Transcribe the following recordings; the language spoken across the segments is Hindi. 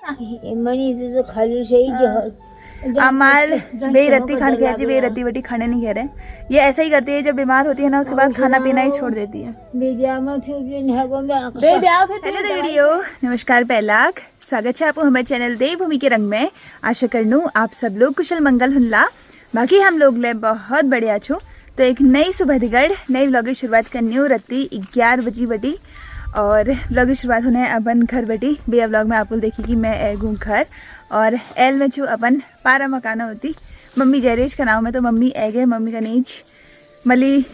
मनी तो खाली सही जो अमाल बेरत्ती खान के जी बेरत्ती बेटी खाने नहीं कह रहे। ये ऐसा ही करती है, जब बीमार होती है ना उसके बाद खाना पीना ही छोड़ देती है। हेलो नमस्कार पहलाक, स्वागत है आपको हमारे चैनल देवभूमि के रंग में। आशा करनू आप सब लोग कुशल मंगल हुनला। बाकी हम लोग ले बहुत बढ़िया छो। तो एक नई सुबह दिगड़ नई व्लॉग की शुरुआत करनी हो रत्ती 11 बजी बटी और व्लॉग की शुरुआत होने अपन घर बटी बेया व्लॉग में आप देखी कि मैं एगू घर और एल में छू अपन पारा मकाना होती मम्मी जयरेश का नाम है। तो मम्मी एगे मम्मी का नीच मली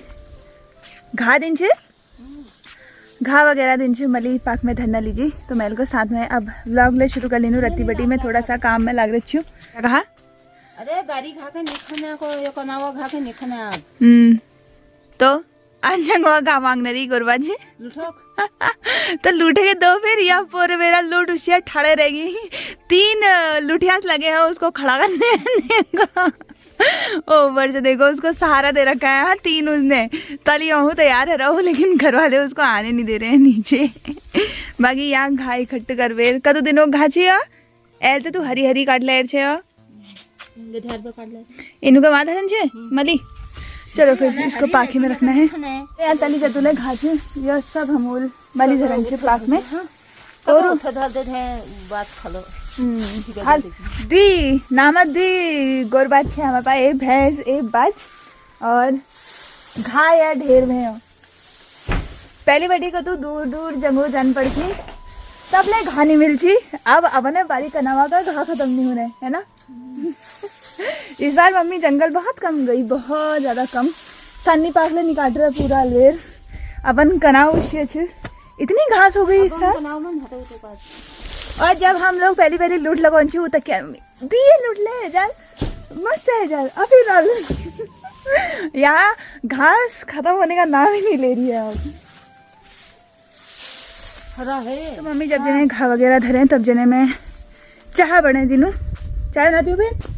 घा दिन छे घा वगैरह दिन छे मली पाक में धरना लीजिए। तो मैल को साथ में अब व्लॉग ले शुरू कर लेनू। रत्ती बटी में थोड़ा सा काम में लग रही हूँ। क्या कहा? अरे बारी खा के निखना को यो कनावा खा के निखना तो अंजंगवा का मांगने रही गुरबा जी लुठोक तो लूटेगे दो फिर या पूरे मेरा लूट उसिया ठड़े रहेगी। 3 लुठियास लगे हैं उसको खड़ा करने का। ऊपर से देखो उसको सहारा दे रखा है 3 उसने तली हूँ तैयार है रहूँ, लेकिन घर वाले उसको आने नहीं दे रहे हैं नीचे। बाकी यहाँ घा इकट्ठ कर वेर कदो दिनों घा छे ऐल तो तू हरी हरी काट ले छे इनू का माधरन छे मली। चलो फिर इसको पाखी में रखना है। यहाँ तली जतुले घाचे यह सब हमोल मली धरन छे पाक में और बात खलो दी नामत दी गोरबात छे हमारे पास एक भैंस एक बाज और घा या ढेर में हो। पहली बेटी को तू दूर दूर जंगो जान पड़ छी तब ले घा नहीं मिल छी। अब अपने बारी कनावा का घा खत्म नहीं होने है ना। इस बार मम्मी जंगल बहुत कम गई, बहुत ज्यादा कम। सन्नी पाखले निकाट रहा पूरा लेर अपन कनाव इतनी घास हो गई इस साल। और जब हम लोग पहली पहली लूट लगो तक क्या दिए लूट ले जाल मस्त है जाल अभी डाल यहाँ घास खत्म होने का नाम ही नहीं ले रही है अब। तो मम्मी जब जने घा वगैरह धरे तब जने में चाह बने दिनों चाय बनाती हूँ फिर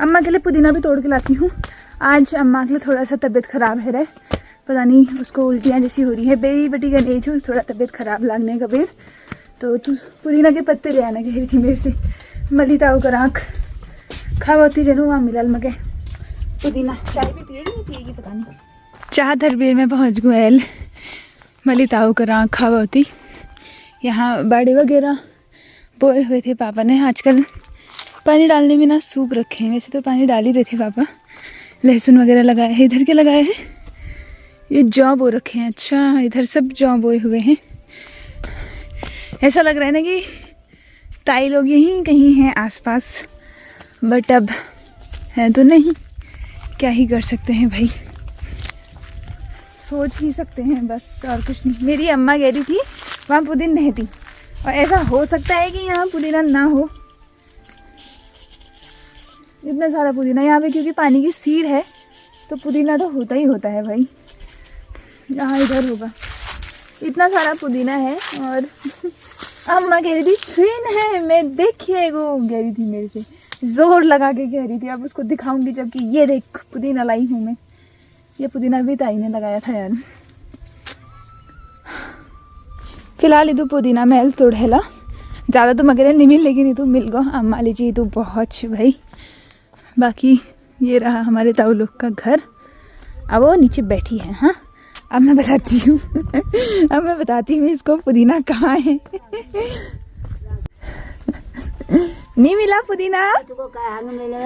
अम्मा के लिए पुदीना भी तोड़ के लाती हूँ। आज अम्मा के लिए थोड़ा सा तबीयत खराब है रे, पता नहीं उसको उल्टियाँ जैसी हो रही है। बेरी बेटी का एज हो थोड़ा तबीयत खराब लगने का बेर तो तू पुदीना के पत्ते ले आना कह रही थी मेरे से। मलिता होकर आँख खावती जनू वहाँ मिलल मगे पुदीना। चाय भी पिएगी नहीं पिएगी पता नहीं। चाह दरबेर में पहुँच गुएल मलिता होकर आँख खावती। यहाँ बाड़े वगैरह बोए हुए थे पापा ने। आजकल पानी डालने में ना सूख रखे हैं, वैसे तो पानी डाल ही रहे थे पापा। लहसुन वगैरह लगाए हैं, इधर के लगाए हैं ये जौ बो रखे हैं। अच्छा इधर सब जौ बोए हुए हैं। ऐसा लग रहा है ना कि ताई लोग यहीं कहीं हैं आसपास, बट अब है तो नहीं, क्या ही कर सकते हैं भाई, सोच ही सकते हैं बस और कुछ नहीं। मेरी अम्मा कह रही थी वहाँ पुदीना नहीं थी और ऐसा हो सकता है कि यहाँ पुदीना ना हो। इतना सारा पुदीना यहाँ पे क्योंकि पानी की सीर है तो पुदीना तो होता ही होता है भाई। यहाँ इधर होगा इतना सारा पुदीना है। और अम्मा कह रही थी छीन है मैं देखिए वो कह रही थी मेरे से जोर लगा के कह रही थी। अब उसको दिखाऊंगी जबकि ये देख पुदीना लाई हूँ मैं। ये पुदीना भी ताई ने लगाया था यार। फिलहाल इधर पुदीना महल तोड़ेला ज़्यादा तो मगर नहीं मिल, लेकिन तू मिल गो अम्मा लीजिए तू बहुत भाई। बाकी ये रहा हमारे ताऊ लोग का घर। अब वो नीचे बैठी है। हाँ अब मैं बताती हूँ अब मैं बताती हूँ इसको पुदीना कहाँ है। नहीं मिला पुदीना?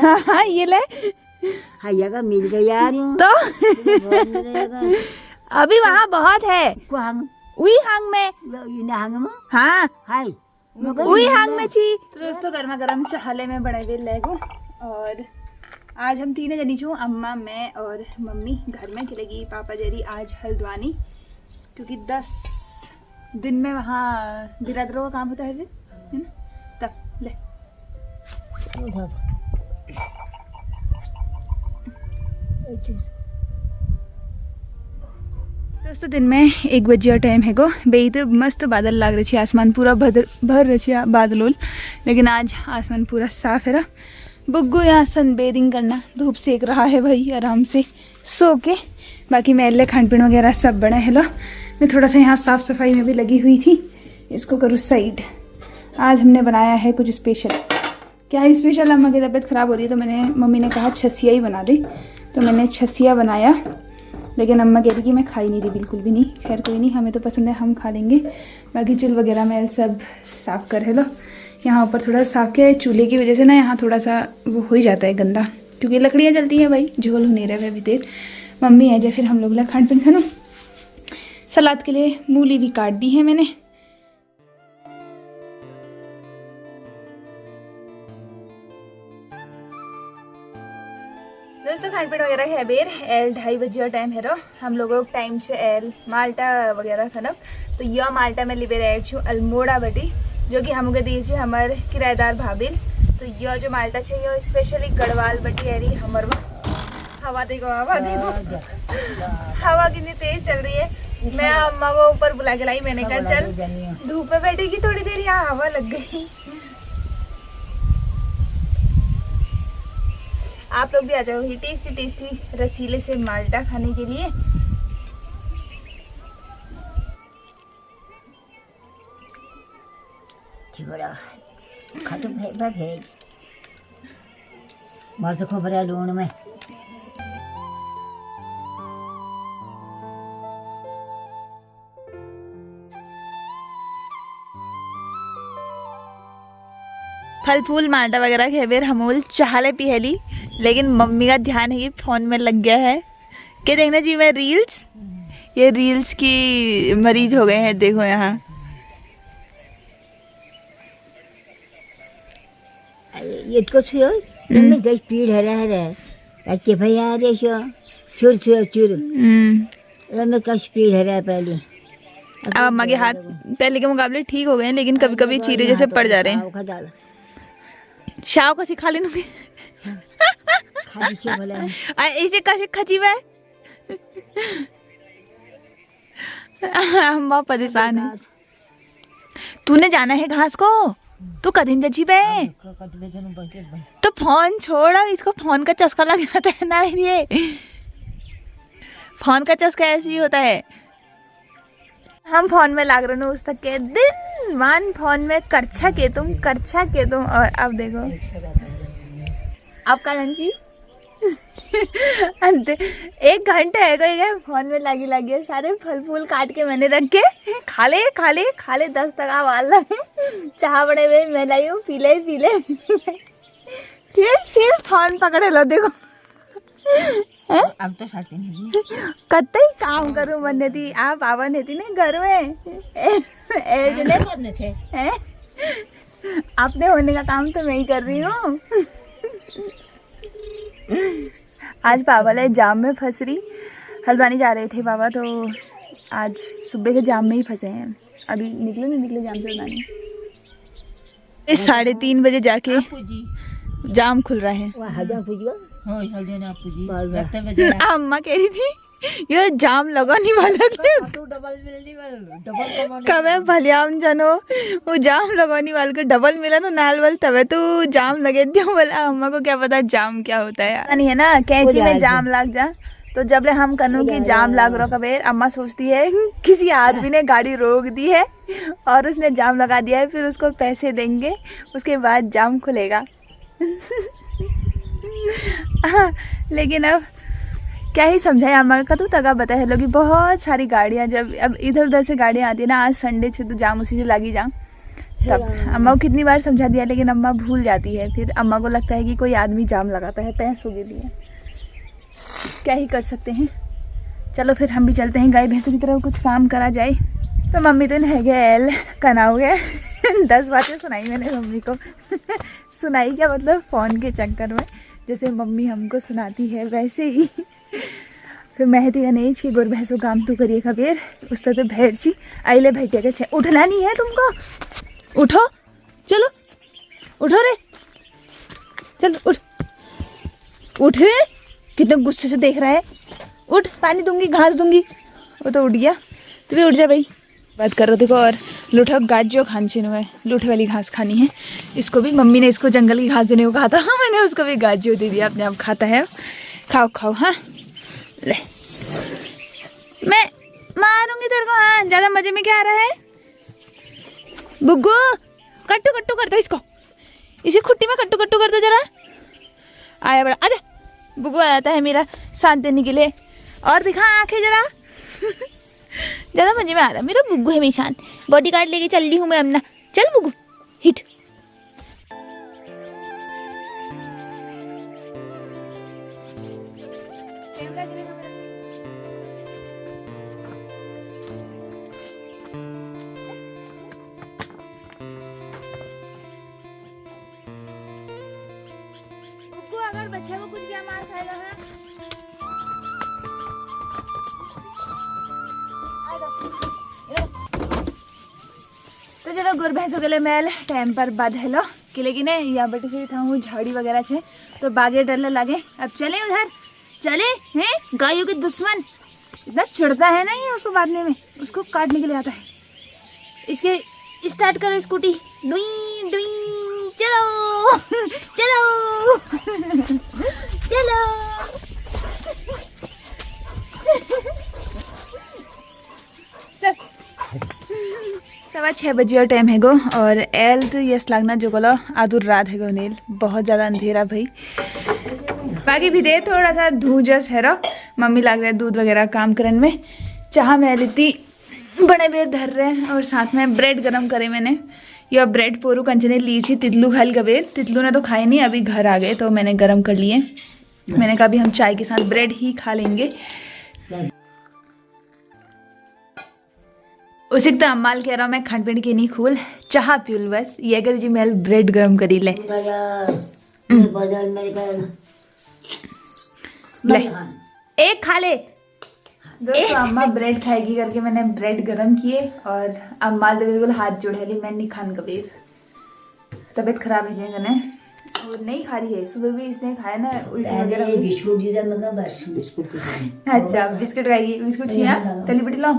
हाँ हाँ ये ले हाइया मिल गया तो अभी वहाँ बहुत है उई हांग में। हाँ हाय उई हांग में थी। तो दोस्तों गर्मा गर्म चाहले में बड़े बेल लेगो और आज हम 3 जनी छू अम्मा मैं और मम्मी घर में खिलेगी। पापा जरी आज हल्द्वानी क्योंकि 10 दिन में वहाँ बिरादरों का काम होता है फिर है ना तब ले। दोस्तों दिन में 1 बजे टाइम है गो बे तो मस्त बादल लग रही है। आसमान पूरा भर रही है बादलोल, लेकिन आज आसमान पूरा साफ है रहा। बुग्गू यहाँ सनबेदिंग करना धूप सेक रहा है भाई आराम से सो के। बाकी मैले खान पीन वगैरह सब बने है लो। मैं थोड़ा सा यहाँ साफ़ सफाई में भी लगी हुई थी, इसको करूँ साइड। आज हमने बनाया है कुछ स्पेशल। क्या है स्पेशल? अम्मा की तबीयत ख़राब हो रही है तो मम्मी ने कहा छसिया ही बना दे, तो मैंने छसिया बनाया। लेकिन अम्मा कह रही कि मैं खा ही नहीं रही, बिल्कुल भी नहीं। खैर कोई नहीं, हमें तो पसंद है, हम खा लेंगे। बाकी चूल वगैरह मैं सब साफ़ कर लो। यहाँ ऊपर थोड़ा साफ़ किया है, चूल्हे की वजह से ना यहाँ थोड़ा सा वो हो ही जाता है गंदा, क्योंकि लकड़ियाँ जलती हैं भाई, झोल होने रहे अभी देर। मम्मी है जब फिर हम लोग ला खान पीन खाना। सलाद के लिए मूली भी काट दी है मैंने। दोस्तों खान पीन वगैरह है बेर एल 2:30 बजे टाइम है रो। हम लोगों को टाइम छे एल माल्टा वगैरह खनक। तो यह माल्टा में लिबे रहे छू अल्मोड़ा बटी, जो कि हमको दिए छे हमारे किराएदार भाभी। तो यह जो माल्टा छे यह स्पेशली गढ़वाल बटी है रही हमार। हवा देखो, हवा देखो, हवा कितनी तेज चल रही है। मैं अम्मा को ऊपर बुला के लाई, मैंने कहा चल धूप में बैठेगी थोड़ी देर, यहाँ हवा लग गई। आप लोग भी आ जाओ ही टेस्टी टेस्टी रसीले से माल्टा खाने के लिए। मार तो खबर है लूण में। फल फूल माल्टा वगैरह खेबेर हमूल चाहले पिहली, लेकिन मम्मी का ध्यान है कि फोन में लग गया है। क्या देखना जी मैं रील्स, ये रील्स की मरीज हो गए हैं। देखो यहाँ ये तो छुयो मैं जय पीड़ है अच्छे भैया रे शो चुर चुर चुर मैं कश पीड़ है पहले। अब अम्मा के हाथ पहले के मुकाबले ठीक हो गए हैं, लेकिन कभी कभी चीरे जैसे पड़ जा रहे हैं। शाव को सिखा लेना ऐसे कैसे खची है। अम्मा परेशान है। तूने जाना है घास को, तू कदीन जची बे तो फोन छोड़ा, इसको फोन का चस्का लग जाता है ना। ये फोन का चस्का ऐसे ही होता है। हम फोन में लाग रहे उस तक के दिन मान फोन में करछा के तुम। और अब देखो आपका लंची अंत 1 घंटे है कोई फोन में लगी है। सारे फल फूल काट के मैंने रख के खा ले 10 टका वाल लगे। चाह बड़े हुए मैं लाई हूँ, पी ले फिर फोन पकड़े लो। देखो अब तो साथी नहीं कतई काम करूँ मन थी आप आवन थी ना घर में अपने होने का काम तो मैं ही कर रही हूँ। आज पापा ले जाम में फंस रही, हल्द्वानी जा रहे थे पापा, तो आज सुबह से जाम में ही फंसे हैं। अभी निकले जाम से हल्द्वानी। 3:30 बजे जाके जाम खुल रहा है। अम्मा कह रही थी ये जाम लगाने वाला कब भलियाम जनो वो जाम लगाने वाले को डबल मिला ना नाल वाल, तब तो जाम लगे दिया। बोला अम्मा को क्या पता जाम क्या होता है। नहीं है ना कैंची में जाम लग जा, तो जब ले हम कनू की जाम लाग रहा कबेर, अम्मा सोचती है किसी आदमी ने गाड़ी रोक दी है और उसने जाम लगा दिया है, फिर उसको पैसे देंगे, उसके बाद जाम खुलेगा। लेकिन अब क्या ही समझाए अम्मा का, तो तगा बता है लोग कि बहुत सारी गाड़ियाँ, जब अब इधर उधर से गाड़ियाँ आती है ना, आज संडे छे तो जाम उसी से लगी जाम। तब अम्मा को कितनी बार समझा दिया, लेकिन अम्मा भूल जाती है। फिर अम्मा को लगता है कि कोई आदमी जाम लगाता है पैसों के लिए। क्या ही कर सकते हैं। चलो फिर हम भी चलते हैं, गाय भैंसों की तरफ कुछ काम करा जाए। तो मम्मी तो है गए कनाओ गए 10 बातें सुनाई मैंने मम्मी को। सुनाई क्या मतलब फ़ोन के चक्कर में, जैसे मम्मी हमको सुनाती है वैसे ही। फिर महती का नहीं छी गोर भैंसों काम तो करिए खबेर उस तो भेड़ छी आइले भैटिया के छे। उठना नहीं है तुमको, उठो चलो उठो रे, चलो उठ रे, कितने गुस्से से देख रहा है। उठ, पानी दूंगी घास दूंगी। वो तो उठ गया, तू भी उठ जा भाई। बात कर रहे देखो। और लूठो गाजो खान छीन है, लूठे वाली घास खानी है इसको भी। मम्मी ने इसको जंगल की घास देने को कहा था, हाँ मैंने उसको भी गाजो दे दिया, अपने आप खाता है। खाओ खाओ, हाँ ले मैं मारूंगी तेरे को। हाँ ज़्यादा मजे में क्या आ रहा है बुग्गू, कट्टू कट्टू कर दो इसको, इसी खुट्टी में कट्टू कट्टू कर दो जरा। आया बड़ा, आजा। बुगू आ जाता है मेरा साथ देने के लिए। और दिखा आंखें जरा। ज्यादा मजे में आ रहा मेरा बुग्गू है मेरी शान। बॉडी गार्ड लेके चल रही हूँ मैं अपना। चल बुग्गू हिट। बुग्गू अगर बच्चे को कुछ क्या मार खाएगा है? तो चलो गुर भैंसों के लिए मैल टाइम पर बाद हेलो कि लेकिन यहाँ बैठे से था हूँ झाड़ी वगैरह छे तो बागे डरने लगे। अब चले उधर चले हैं। गायों के दुश्मन इतना चिढ़ता है ना ये, उसको बांधने में, उसको काटने के लिए आता है। इसके स्टार्ट करो स्कूटी। डुई डुई चलो चलो चलो। 6:15 बजे और टाइम है गो और एल तो यस लागना जो गलो आदुर रात है गो नील बहुत ज़्यादा अंधेरा भाई। बाकी भी दे थोड़ा सा धूजस है रो। मम्मी लाग रहे दूध वगैरह काम करने में। चाह मैं लेती बड़े बेर धर रहे हैं और साथ में ब्रेड गरम करे मैंने। यह ब्रेड पोरू कंचने ली थी तितलू खाल कबेर। तितलू ने तो खाए नहीं, अभी घर आ गए तो मैंने गरम कर लिए। मैंने कहा अभी हम चाय के साथ ब्रेड ही खा लेंगे। उसी तो अम्माल कह रहा हूँ मैं खंड पिंड की नहीं खूल चाह पीऊल बस ये कर जी मैं ब्रेड गरम करी ले एक खा ले। दोस्तों अम्मा ब्रेड खाएगी करके मैंने ब्रेड गरम किए और अम्माल तो बिल्कुल हाथ जोड़े ली। मैं नहीं खान कबीर, तबीयत खराब है जाएगा ना। वो नहीं खा रही है, सुबह भी इसने खाया ना उल्टी वगैरह। बिस्कुट अच्छा बिस्कुट खाएगी। बिस्कुट छिया तली बटी लाओ।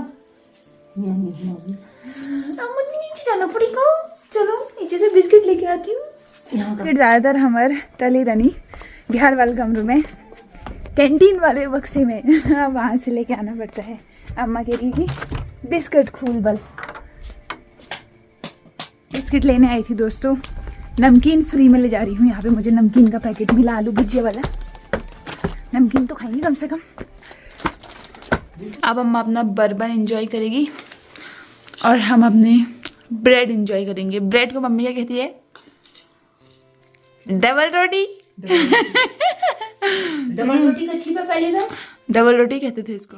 नीचे जाना पड़ेगा। चलो नीचे से बिस्किट लेके आती हूँ। फिर ज्यादातर हमारे तली रनी बिहार वाले कमरों में कैंटीन वाले बक्से में वहां से लेके आना पड़ता है। अम्मा के लिए बिस्किट खूल बल बिस्किट लेने आई थी दोस्तों। नमकीन फ्री में ले जा रही हूँ। यहाँ पे मुझे नमकीन का पैकेट मिला आलू भुजिया वाला। नमकीन तो खाएंगे कम से कम। अब अम्मा अपना बर्बन एंजॉय करेगी और हम अपने ब्रेड एंजॉय करेंगे। ब्रेड को मम्मी क्या कहती है? डबल रोटी। डबल रोटी का छिपा पहले ना डबल रोटी कहते थे इसको।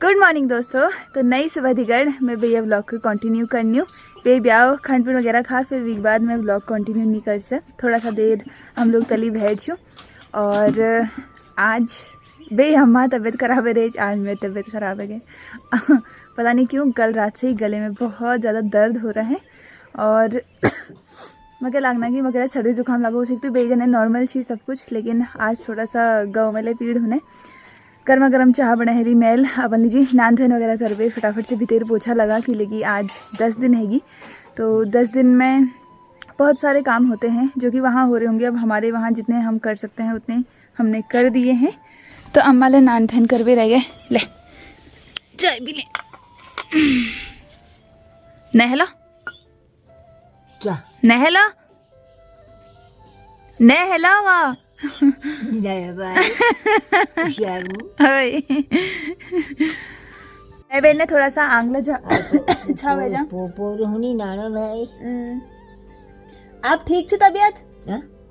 गुड मॉर्निंग दोस्तों। तो नई सुबह दिगड़ मैं भैया व्लॉग को कंटिन्यू करनी हूँ। बे ब्याह खंड पिंड वगैरह खा फिर वीक बाद मैं व्लॉग कंटिन्यू नहीं कर सक। थोड़ा सा देर हम लोग तली बैठ छूँ और आज बे हमारा तबीयत खराब है। रेज आज मेरी तबीयत खराब है पता नहीं क्यों। कल रात से ही गले में बहुत ज़्यादा दर्द हो रहा है और मगर लगना कि मगर सर्दी जुकाम लागू हो सकती है। बेजन है नॉर्मल चीज़ सब कुछ, लेकिन आज थोड़ा सा गाँव वाले पीड़ होने गर्मा गर्म चाह बना है मैल। अपन लीजिए नान धन वगैरह करवे फटाफट से भीतर पोछा लगा कि लेगी आज 10 दिन हैगी। तो 10 दिन में बहुत सारे काम होते हैं जो कि वहाँ हो रहे होंगे। अब हमारे वहाँ जितने हम कर सकते हैं उतने हमने कर दिए हैं। तो अम्मा ले नान धन करवे रह गए। ले चाय भी ले। नहला क्या नहला नहला हुआ बहन ने थोड़ा सा आंगला छावे जा नाना भाई। आप ठीक छे तबियत?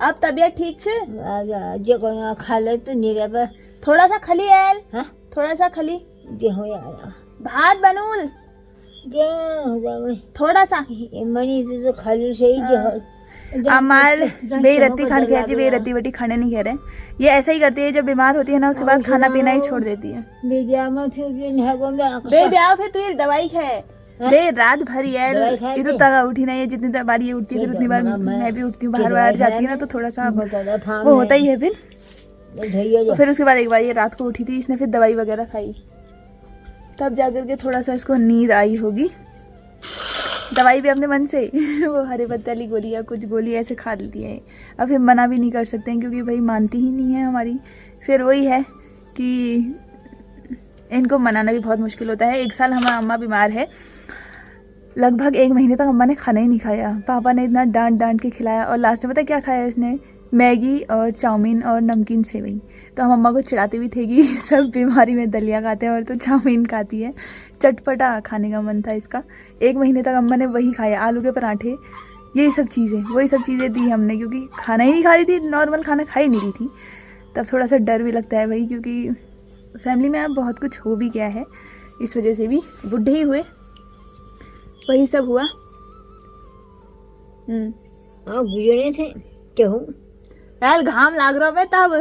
आप तबियत ठीक छे? जो कोई खा ले तो नहीं थोड़ा सा खली आयल। थोड़ा सा खली हो यार भात बनूल थोड़ा सा मनी तो खाली सही। अमाल बेरत्ती खान के जी बेरत्ती बेटी खाने नहीं कह रहे। ये ऐसा ही करती है जब बीमार होती है ना उसके बाद खाना पीना ही छोड़ देती है। फिर तू ये दवाई खाए बे रात भर ये तो तगा उठी नहीं है। जितनी बार ये उठती है फिर उतनी बार मैं भी उठती हूँ। बाहर बाहर जाती है ना तो थोड़ा सा वो होता ही है। फिर उसके बाद एक बार ये रात को उठी थी, इसने फिर दवाई वगैरह खाई तब जाकर के थोड़ा सा इसको नींद आई होगी। दवाई भी अपने मन से वो हरे पत्ते वाली गोली या कुछ गोली ऐसे खा लेती है। अब फिर मना भी नहीं कर सकते हैं क्योंकि भाई मानती ही नहीं है हमारी। फिर वही है कि इनको मनाना भी बहुत मुश्किल होता है। 1 साल हमारा अम्मा बीमार है, लगभग 1 महीने तक अम्मा ने खाना ही नहीं खाया। पापा ने इतना डांट डांट के खिलाया और लास्ट में पता क्या खाया इसने, मैगी और चाउमीन और नमकीन सेवई। तो हम अम्मा को चिढ़ाते भी थे कि सब बीमारी में दलिया खाते हैं और तो चाउमीन खाती है। चटपटा खाने का मन था इसका। 1 महीने तक अम्मा ने वही खाया, आलू के पराठे, यही सब चीज़ें, वही सब चीज़ें दी हमने क्योंकि खाना ही नहीं खा रही थी, नॉर्मल खाना खा ही नहीं रही थी। तब थोड़ा सा डर भी लगता है भाई, क्योंकि फैमिली में अब बहुत कुछ हो भी गया है, इस वजह से भी बुढ़े ही हुए, वही सब हुआ। हाँ गुजरे थे क्या हूँ यार घाम लाग रहा है तब,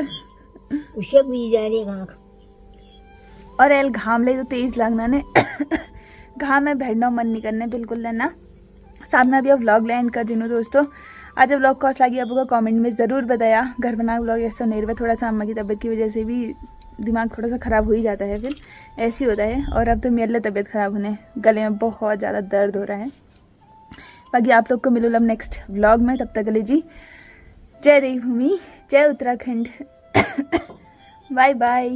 उससे बुझी जा रही है आँख। और एल घाम ले तो तेज लगना ने घाम में बैठना मन नहीं करने बिल्कुल लेना। साथ में अभी अब व्लॉग लैंड कर दूँ दोस्तों। आज व्लॉग कौस लगी आपको कमेंट में ज़रूर बताया। घर बना व्लॉग ऐसा नहीं रहा, थोड़ा सा अम्मा की तबीयत की वजह से भी दिमाग थोड़ा सा ख़राब हो ही जाता है, फिर ऐसे ही होता है। और अब तो मेरे लिए तबीयत ख़राब होने, गले में बहुत ज़्यादा दर्द हो रहा है। बाकी आप लोग को मिलूँ अब नेक्स्ट व्लॉग में, तब तक के लिए जी जय देवभूमि, जय उत्तराखंड, बाय बाय।